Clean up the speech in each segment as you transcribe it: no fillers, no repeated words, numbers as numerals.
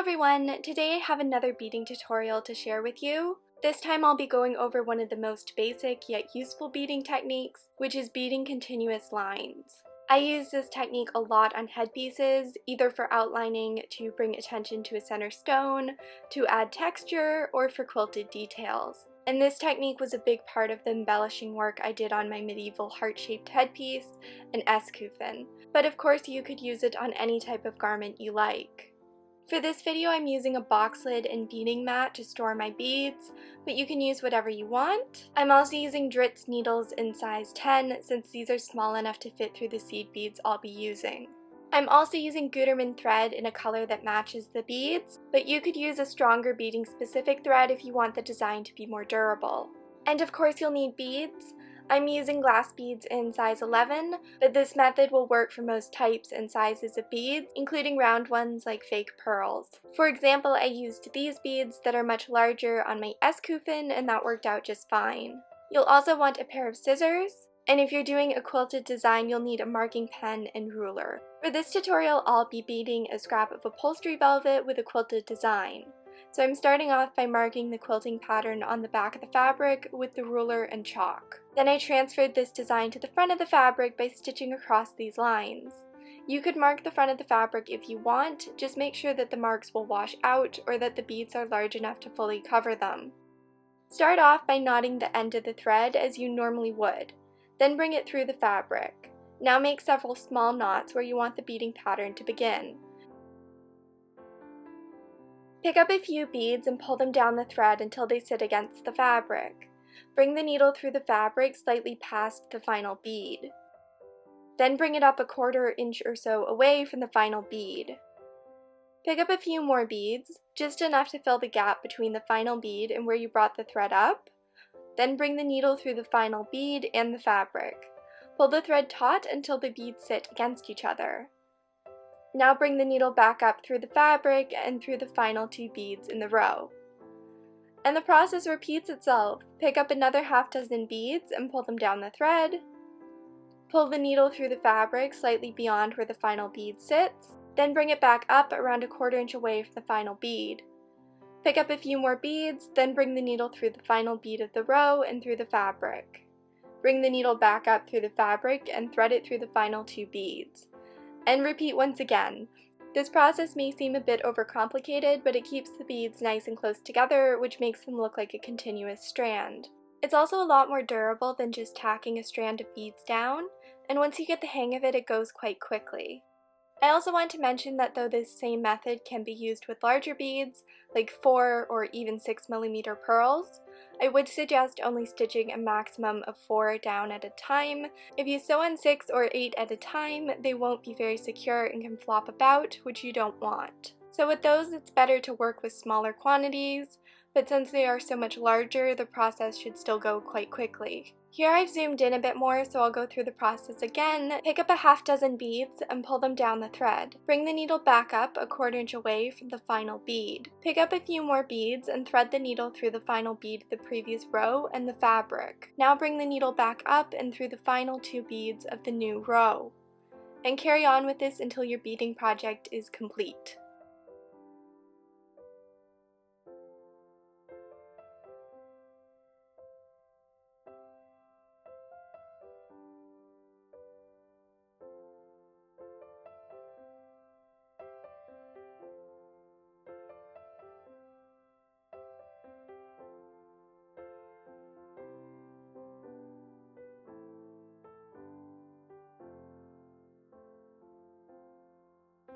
everyone! Today I have another beading tutorial to share with you. This time I'll be going over one of the most basic yet useful beading techniques, which is beading continuous lines. I use this technique a lot on headpieces, either for outlining to bring attention to a center stone, to add texture, or for quilted details. And this technique was a big part of the embellishing work I did on my medieval heart-shaped headpiece, an escufin. But of course you could use it on any type of garment you like. For this video I'm using a box lid and beading mat to store my beads, but you can use whatever you want. I'm also using Dritz Needles in size 10 since these are small enough to fit through the seed beads I'll be using. I'm also using Guterman thread in a color that matches the beads, but you could use a stronger beading specific thread if you want the design to be more durable. And of course you'll need beads. I'm using glass beads in size 11, but this method will work for most types and sizes of beads, including round ones like fake pearls. For example, I used these beads that are much larger on my escufin, and that worked out just fine. You'll also want a pair of scissors, and if you're doing a quilted design, you'll need a marking pen and ruler. For this tutorial, I'll be beading a scrap of upholstery velvet with a quilted design. So I'm starting off by marking the quilting pattern on the back of the fabric with the ruler and chalk. Then I transferred this design to the front of the fabric by stitching across these lines. You could mark the front of the fabric if you want, just make sure that the marks will wash out or that the beads are large enough to fully cover them. Start off by knotting the end of the thread as you normally would, then bring it through the fabric. Now make several small knots where you want the beading pattern to begin. Pick up a few beads and pull them down the thread until they sit against the fabric. Bring the needle through the fabric slightly past the final bead. Then bring it up a quarter inch or so away from the final bead. Pick up a few more beads, just enough to fill the gap between the final bead and where you brought the thread up. Then bring the needle through the final bead and the fabric. Pull the thread taut until the beads sit against each other. Now bring the needle back up through the fabric and through the final two beads in the row. And the process repeats itself. Pick up another half dozen beads and pull them down the thread. Pull the needle through the fabric slightly beyond where the final bead sits, then bring it back up around a quarter inch away from the final bead. Pick up a few more beads, then bring the needle through the final bead of the row and through the fabric. Bring the needle back up through the fabric and thread it through the final two beads. And repeat once again. This process may seem a bit overcomplicated, but it keeps the beads nice and close together, which makes them look like a continuous strand. It's also a lot more durable than just tacking a strand of beads down, and once you get the hang of it, it goes quite quickly. I also want to mention that though this same method can be used with larger beads, like 4 or even 6mm pearls, I would suggest only stitching a maximum of 4 down at a time. If you sew on 6 or 8 at a time, they won't be very secure and can flop about, which you don't want. So with those, it's better to work with smaller quantities, but since they are so much larger, the process should still go quite quickly. Here I've zoomed in a bit more, so I'll go through the process again. Pick up a half dozen beads and pull them down the thread. Bring the needle back up a quarter inch away from the final bead. Pick up a few more beads and thread the needle through the final bead of the previous row and the fabric. Now bring the needle back up and through the final two beads of the new row. And carry on with this until your beading project is complete.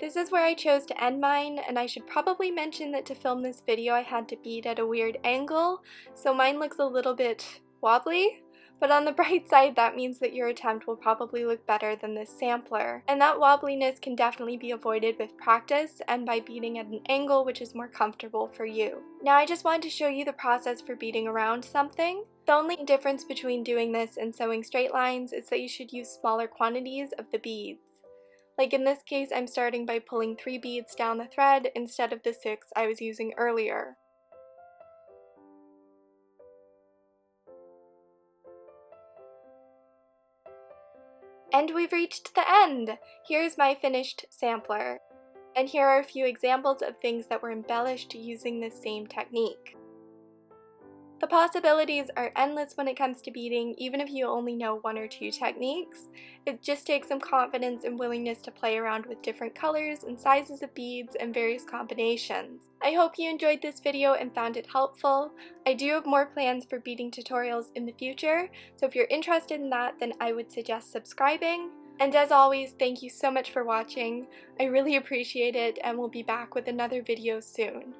This is where I chose to end mine, and I should probably mention that to film this video I had to bead at a weird angle, so mine looks a little bit wobbly, but on the bright side that means that your attempt will probably look better than this sampler, and that wobbliness can definitely be avoided with practice and by beading at an angle which is more comfortable for you. Now I just wanted to show you the process for beading around something. The only difference between doing this and sewing straight lines is that you should use smaller quantities of the beads. Like in this case, I'm starting by pulling 3 beads down the thread instead of the 6 I was using earlier. And we've reached the end! Here's my finished sampler. And here are a few examples of things that were embellished using this same technique. The possibilities are endless when it comes to beading, even if you only know 1 or 2 techniques. It just takes some confidence and willingness to play around with different colors and sizes of beads and various combinations. I hope you enjoyed this video and found it helpful. I do have more plans for beading tutorials in the future, so if you're interested in that, then I would suggest subscribing. And as always, thank you so much for watching. I really appreciate it, and we'll be back with another video soon.